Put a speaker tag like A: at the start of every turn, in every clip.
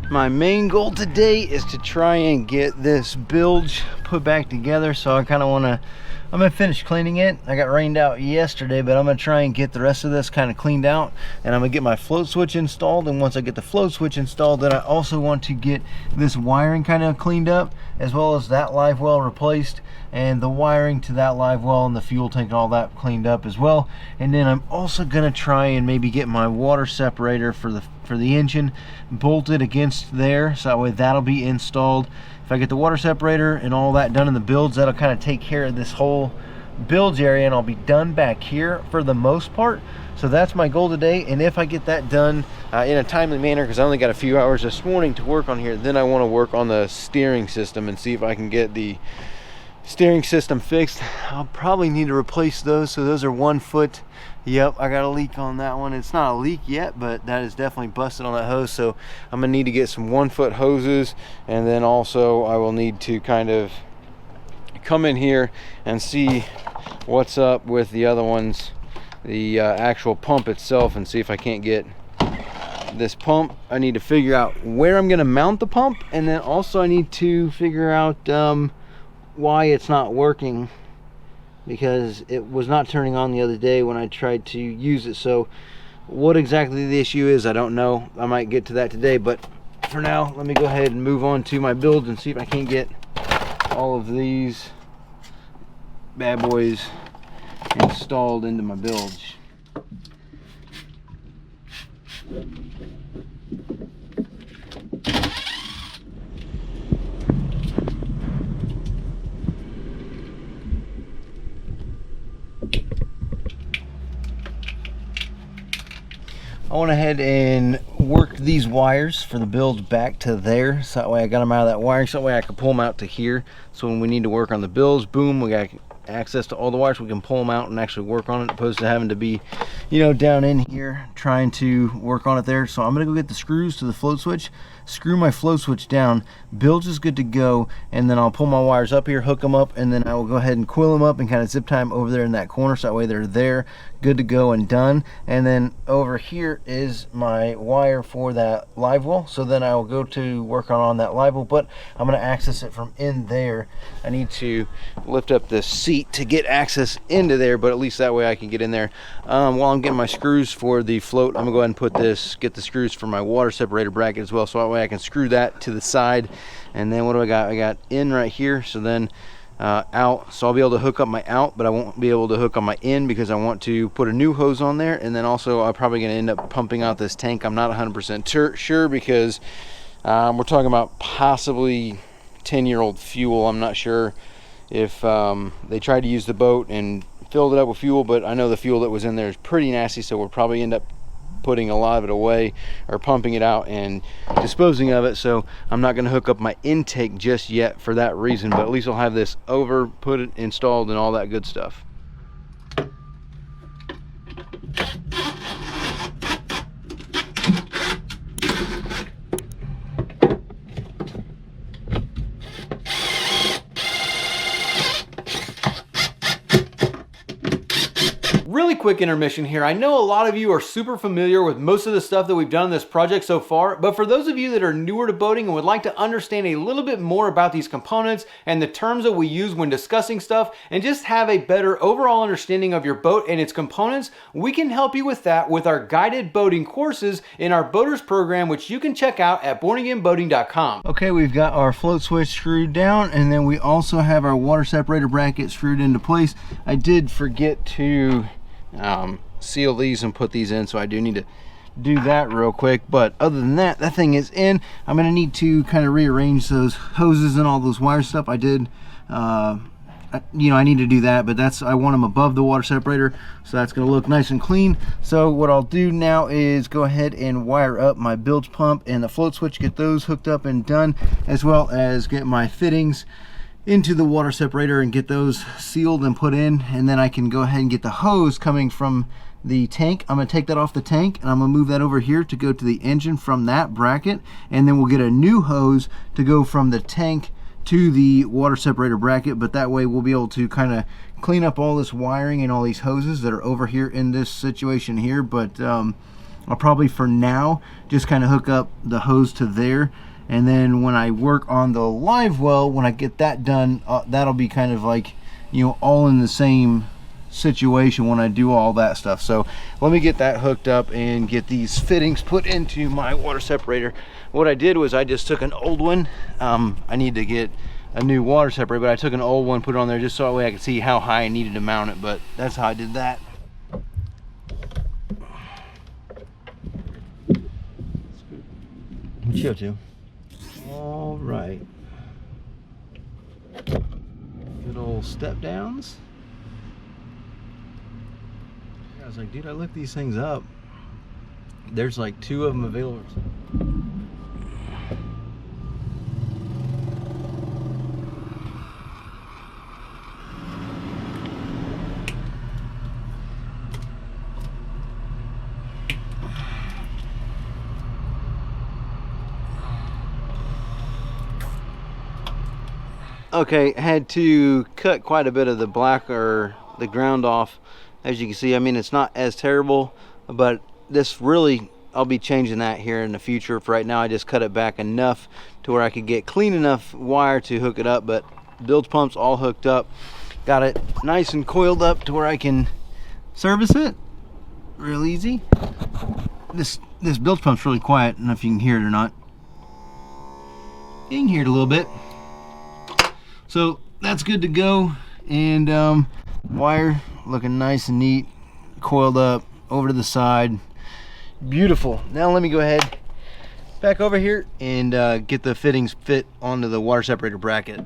A: My main goal today is to try and get this bilge put back together. So I kind of want to, I'm gonna finish cleaning it. I got rained out yesterday, but I'm gonna try and get the rest of this kind of cleaned out, and I'm gonna get my float switch installed. And once I get the float switch installed, then I also want to get this wiring kind of cleaned up, as well as that live well replaced, and the wiring to that live well and the fuel tank and all that cleaned up as well. And then I'm also gonna try and maybe get my water separator for the engine bolted against there, so that way that'll be installed. If I get the water separator and all that done in the bilge, that'll kind of take care of this whole bilge area, and I'll be done back here for the most part. So that's my goal today, and if I get that done in a timely manner, because I only got a few hours this morning to work on here, then I want to work on the steering system and see if I can get the steering system fixed. I'll probably need to replace those. So those are 1 foot. Yep, I got a leak on that one. It's not a leak yet, but that is definitely busted on that hose. So I'm gonna need to get some 1 foot hoses, and then also I will need to kind of come in here and see what's up with the other ones, the actual pump itself, and see if I can't get this pump. I need to figure out where I'm gonna mount the pump, and then also I need to figure out why it's not working, because it was not turning on the other day when I tried to use it. So what exactly the issue is, I don't know. I might get to that today, but for now, let me go ahead and move on to my build and see if I can't get all of these bad boys installed into my bilge. I went ahead and worked these wires for the bilge back to there, so that way I got them out of that wiring, so that way I can pull them out to here. So when we need to work on the bilge, boom, we got access to all the wires. We can pull them out and actually work on it, opposed to having to be, you know, down in here trying to work on it there. So I'm gonna go get the screws to the float switch, screw my float switch down, bilge is good to go, and then I'll pull my wires up here, hook them up, and then I will go ahead and coil them up and kind of zip tie them over there in that corner, so that way they're there, good to go and done. And then over here is my wire for that live well, so then I will go to work on that live well, but I'm going to access it from in there. I need to lift up this seat to get access into there, but at least that way I can get in there. While I'm getting my screws for the float, I'm gonna go ahead and get the screws for my water separator bracket as well, so that way I can screw that to the side. And then what do I got? I got in right here, so then out, so I'll be able to hook up my out, but I won't be able to hook on my in because I want to put a new hose on there. And then also I'm probably going to end up pumping out this tank. I'm not 100% sure, because we're talking about possibly 10-year-old fuel. I'm not sure if they tried to use the boat and filled it up with fuel, but I know the fuel that was in there is pretty nasty, so we'll probably end up putting a lot of it away or pumping it out and disposing of it. So I'm not going to hook up my intake just yet for that reason, but at least I'll have this over, put it installed, and all that good stuff.
B: Really quick intermission here. I know a lot of you are super familiar with most of the stuff that we've done in this project so far, but for those of you that are newer to boating and would like to understand a little bit more about these components and the terms that we use when discussing stuff, and just have a better overall understanding of your boat and its components, we can help you with that with our guided boating courses in our boaters program, which you can check out at bornagainboating.com.
A: Okay, we've got our float switch screwed down, and then we also have our water separator bracket screwed into place. I did forget to seal these and put these in, so I do need to do that real quick. But other than that, that thing is in. I'm gonna need to kind of rearrange those hoses and all those wire stuff. I did you know, I need to do that, but I want them above the water separator, so that's gonna look nice and clean. So what I'll do now is go ahead and wire up my bilge pump and the float switch, get those hooked up and done, as well as get my fittings into the water separator and get those sealed and put in. And then I can go ahead and get the hose coming from the tank. I'm going to take that off the tank, and I'm going to move that over here to go to the engine from that bracket, and then we'll get a new hose to go from the tank to the water separator bracket. But that way we'll be able to kind of clean up all this wiring and all these hoses that are over here in this situation here. But I'll probably for now just kind of hook up the hose to there, and then when I work on the Livewell, when I get that done, that'll be kind of like, you know, all in the same situation when I do all that stuff. So let me get that hooked up and get these fittings put into my water separator. What I did was I just took an old one. I need to get a new water separator, but I took an old one, put it on there just so that way I could see how high I needed to mount it. But that's how I did that. What you up to? All right. Good old step downs. I was like, dude, I looked these things up. There's like 2 of them available. Okay, had to cut quite a bit of the black or the ground off. As you can see, I mean, it's not as terrible, but this really, I'll be changing that here in the future. For right now, I just cut it back enough to where I could get clean enough wire to hook it up. But bilge pump's all hooked up. Got it nice and coiled up to where I can service it real easy. This bilge pump's really quiet. I don't know if you can hear it or not. You can hear it a little bit. So that's good to go, and wire looking nice and neat, coiled up over to the side. Beautiful. Now let me go ahead back over here and get the fittings fit onto the water separator bracket.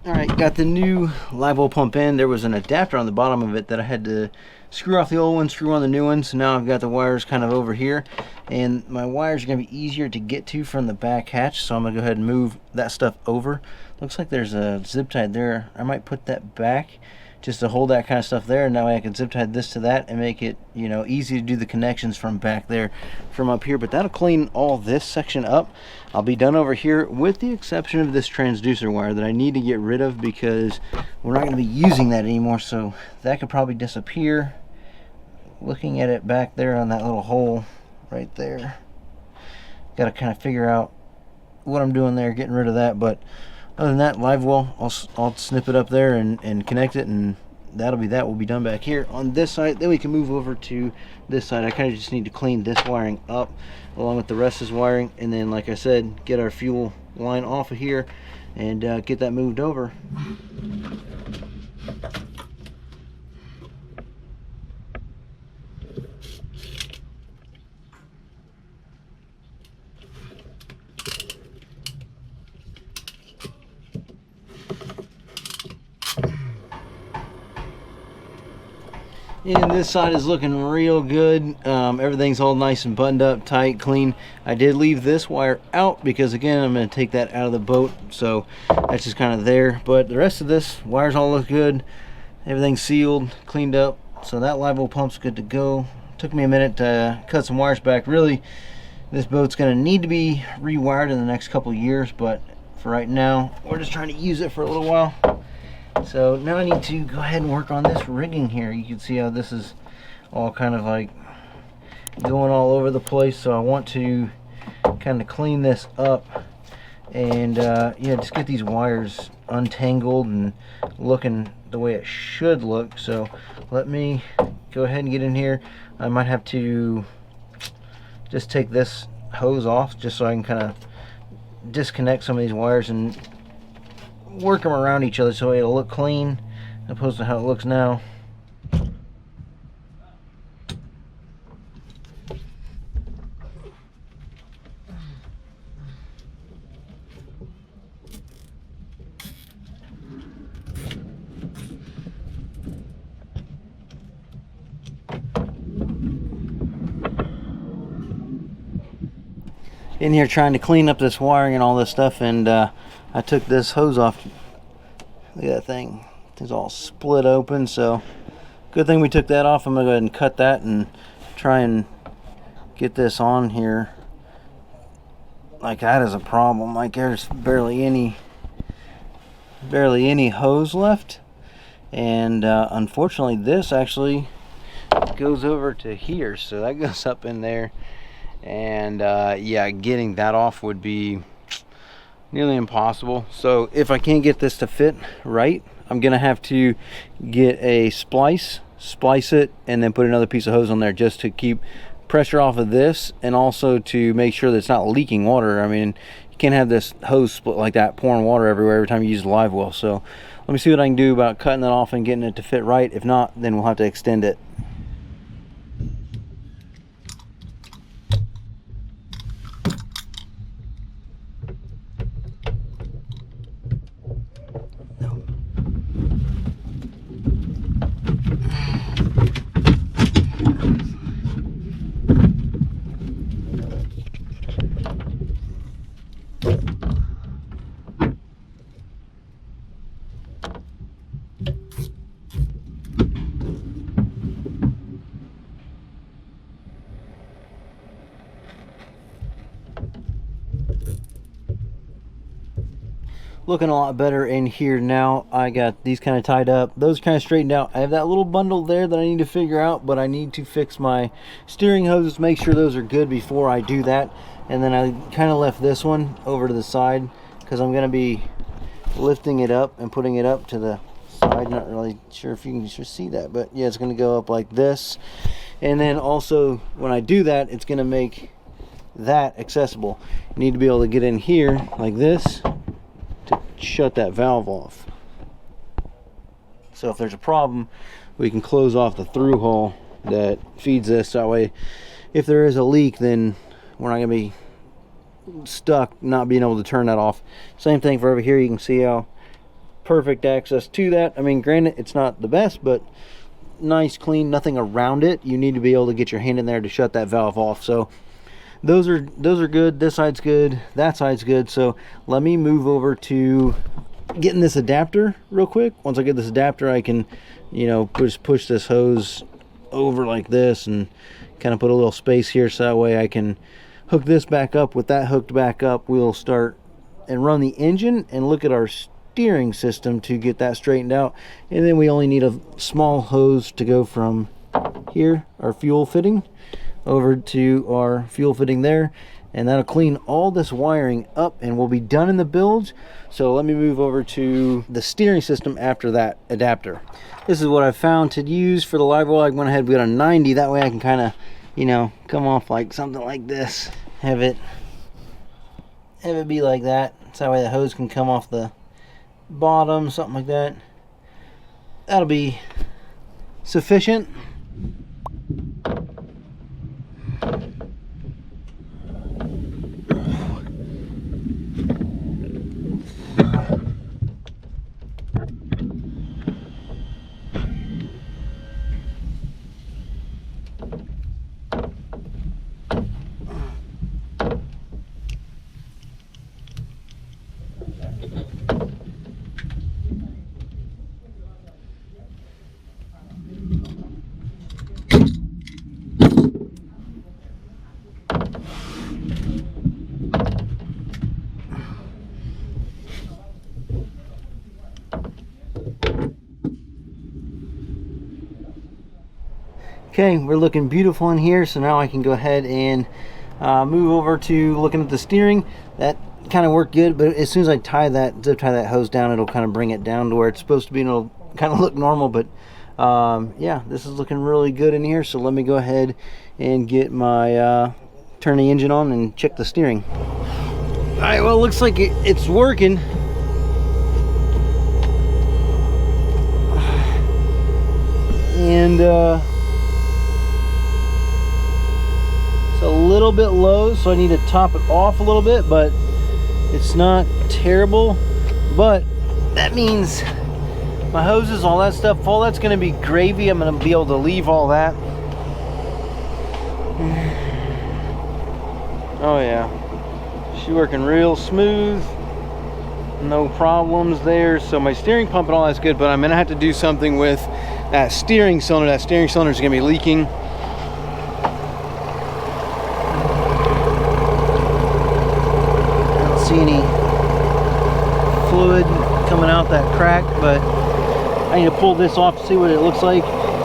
A: Alright, got the new Livewell pump in. There was an adapter on the bottom of it that I had to screw off the old one, screw on the new one. So now I've got the wires kind of over here, and my wires are going to be easier to get to from the back hatch. So I'm going to go ahead and move that stuff over. Looks like there's a zip tie there. I might put that back just to hold that kind of stuff there, and that way I can zip tie this to that and make it, you know, easy to do the connections from back there from up here. But that'll clean all this section up. I'll be done over here with the exception of this transducer wire that I need to get rid of because we're not going to be using that anymore, so that could probably disappear. Looking at it back there on that little hole right there, got to kind of figure out what I'm doing there, getting rid of that. But other than that, Livewell, I'll snip it up there and connect it, and that'll be that. We'll be done back here on this side. Then we can move over to this side. I kind of just need to clean this wiring up along with the rest of this wiring, and then, like I said, get our fuel line off of here and get that moved over. And this side is looking real good. Everything's all nice and buttoned up, tight, clean. I did leave this wire out because, again, I'm going to take that out of the boat, so that's just kind of there. But the rest of this, wires all look good. Everything's sealed, cleaned up, so that Livewell pump's good to go. Took me a minute to cut some wires back. Really This boat's going to need to be rewired in the next couple of years, but for right now, we're just trying to use it for a little while. So now I need to go ahead and work on this rigging here. You can see how this is all kind of like going all over the place. So I want to kind of clean this up and yeah, just get these wires untangled and looking the way it should look. So let me go ahead and get in here. I might have to just take this hose off just so I can kind of disconnect some of these wires and work them around each other so it'll look clean opposed to how it looks now. In here trying to clean up this wiring and all this stuff, and I took this hose off. Look at that thing, it's all split open. So good thing we took that off. I'm gonna go ahead and cut that and try and get this on here. Like, that is a problem. Like, there's barely any hose left, and unfortunately this actually goes over to here, so that goes up in there. And yeah, getting that off would be nearly impossible. So if I can't get this to fit right, I'm gonna have to get a splice it, and then put another piece of hose on there just to keep pressure off of this, and also to make sure that it's not leaking water. I mean, you can't have this hose split like that, pouring water everywhere every time you use Livewell. So let me see what I can do about cutting that off and getting it to fit right. If not, then we'll have to extend it. Looking a lot better in here now. I got these kind of tied up, those kind of straightened out. I have that little bundle there that I need to figure out, but I need to fix my steering hoses, make sure those are good before I do that. And then I kind of left this one over to the side because I'm going to be lifting it up and putting it up to the side. Not really sure if you can just see that, but yeah, it's going to go up like this. And then also when I do that, it's going to make that accessible. You need to be able to get in here like this to shut that valve off. So if there's a problem, we can close off the through hole that feeds this. That way, if there is a leak, then we're not going to be stuck not being able to turn that off. Same thing for over here. You can see how perfect access to that. I mean, granted, it's not the best, but nice, clean, nothing around it. You need to be able to get your hand in there to shut that valve off. So those are good. This side's good, that side's good. So let me move over to getting this adapter real quick. Once I get this adapter, I can, you know, push this hose over like this and kind of put a little space here, so that way I can hook this back up. With that hooked back up, we'll start and run the engine and look at our steering system to get that straightened out. And then we only need a small hose to go from here, our fuel fitting, over to our fuel fitting there, and that'll clean all this wiring up and we'll be done in the Bilge. So let me move over to the steering system after that adapter. This is what I found to use for the Livewell. I went ahead and got a 90, that way I can kind of, you know, come off like something like this, have it be like that, so that way the hose can come off the bottom, something like that. That'll be sufficient. Okay, we're looking beautiful in here, so now I can go ahead and move over to looking at the steering. That kind of worked good, but as soon as I tie that, zip tie that hose down, it'll kind of bring it down to where it's supposed to be, and it'll kind of look normal. But yeah, this is looking really good in here, so let me go ahead and get my turn the engine on and check the steering. All right, well, it looks like it's working. And it's a little bit low, so I need to top it off a little bit, but it's not terrible. But that means my hoses, all that stuff, all that's going to be gravy. I'm going to be able to leave all that. Oh yeah, she's working real smooth, no problems there. So my steering pump and all that's good, but I'm going to have to do something with that steering cylinder. That steering cylinder is going to be leaking. I don't see any fluid coming out that crack, but I need to pull this off to see what it looks like,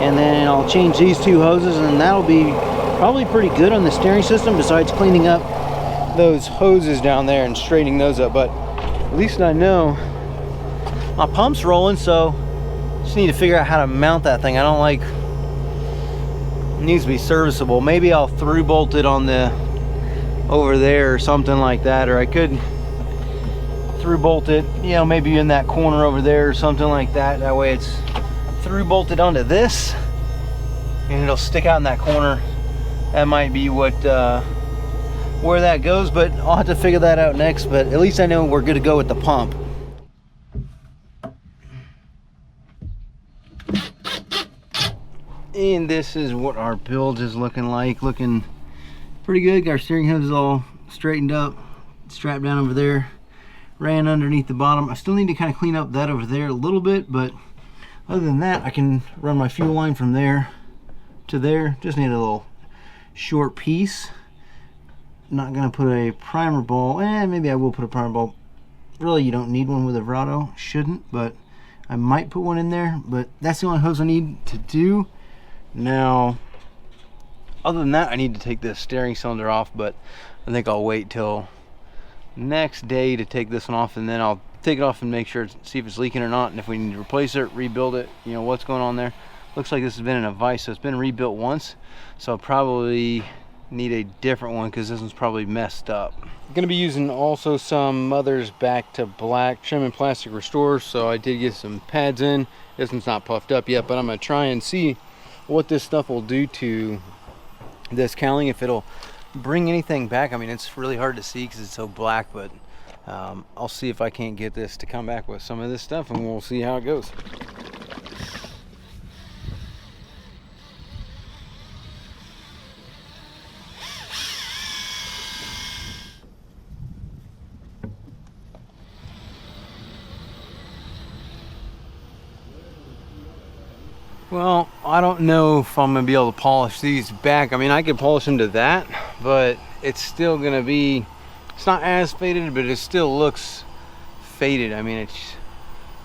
A: and then I'll change these two hoses, and that'll be probably pretty good on the steering system, besides cleaning up those hoses down there and straightening those up. But at least I know my pump's rolling, so just need to figure out how to mount that thing. I don't like, it needs to be serviceable. Maybe I'll through bolt it on the over there or something like that, or I could through bolt it, you know, maybe in that corner over there or something like that. That way it's through bolted onto this and it'll stick out in that corner. That might be what where that goes, but I'll have to figure that out next. But at least I know we're good to go with the pump. And this is what our Bilge is looking like. Looking pretty good. Got our steering hose all straightened up, strapped down over there, ran underneath the bottom. I still need to kind of clean up that over there a little bit, but other than that, I can run my fuel line from there to there. Just need a little short piece. Not gonna put a primer ball. Maybe I will put a primer ball. Really, you don't need one with a Verado. Shouldn't, but I might put one in there. But that's the only hose I need to do. Now, other than that, I need to take this steering cylinder off, but I think I'll wait till next day to take this one off, and then I'll take it off and make sure, see if it's leaking or not, and if we need to replace it, rebuild it, you know, what's going on there. Looks like this has been in a vise, so it's been rebuilt once, so I'll probably need a different one because this one's probably messed up. I'm gonna be using also some Mother's Back to Black trim and plastic restore, so I did get some pads in. This one's not puffed up yet, but I'm gonna try and see what this stuff will do to this cowling, if it'll bring anything back. I mean, it's really hard to see because it's so black, but I'll see if I can't get this to come back with some of this stuff, and we'll see how it goes. Well, I don't know if I'm gonna be able to polish these back. I mean, I could polish them to that, but it's still gonna be, it's not as faded, but it still looks faded. I mean, it's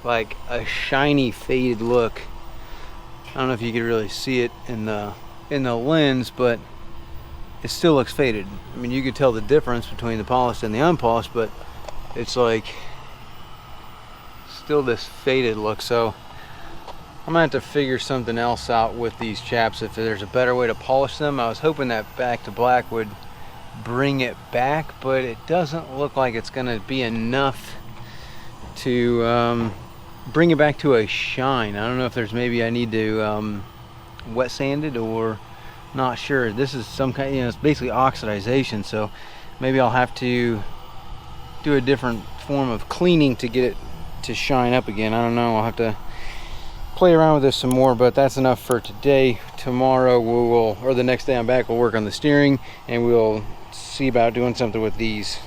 A: like a shiny faded look. I don't know if you can really see it in the lens, but it still looks faded. I mean, you could tell the difference between the polished and the unpolished, but it's like still this faded look. So I'm gonna have to figure something else out with these chaps, if there's a better way to polish them. I was hoping that Back to Black would bring it back, but it doesn't look like it's gonna be enough to bring it back to a shine. I don't know if there's, maybe I need to wet sand it, or not sure. This is some kind, you know, it's basically oxidization, so maybe I'll have to do a different form of cleaning to get it to shine up again. I don't know, I'll have to play around with this some more, but that's enough for today. Tomorrow we will, or the next day I'm back, we'll work on the steering, and we'll see about doing something with these.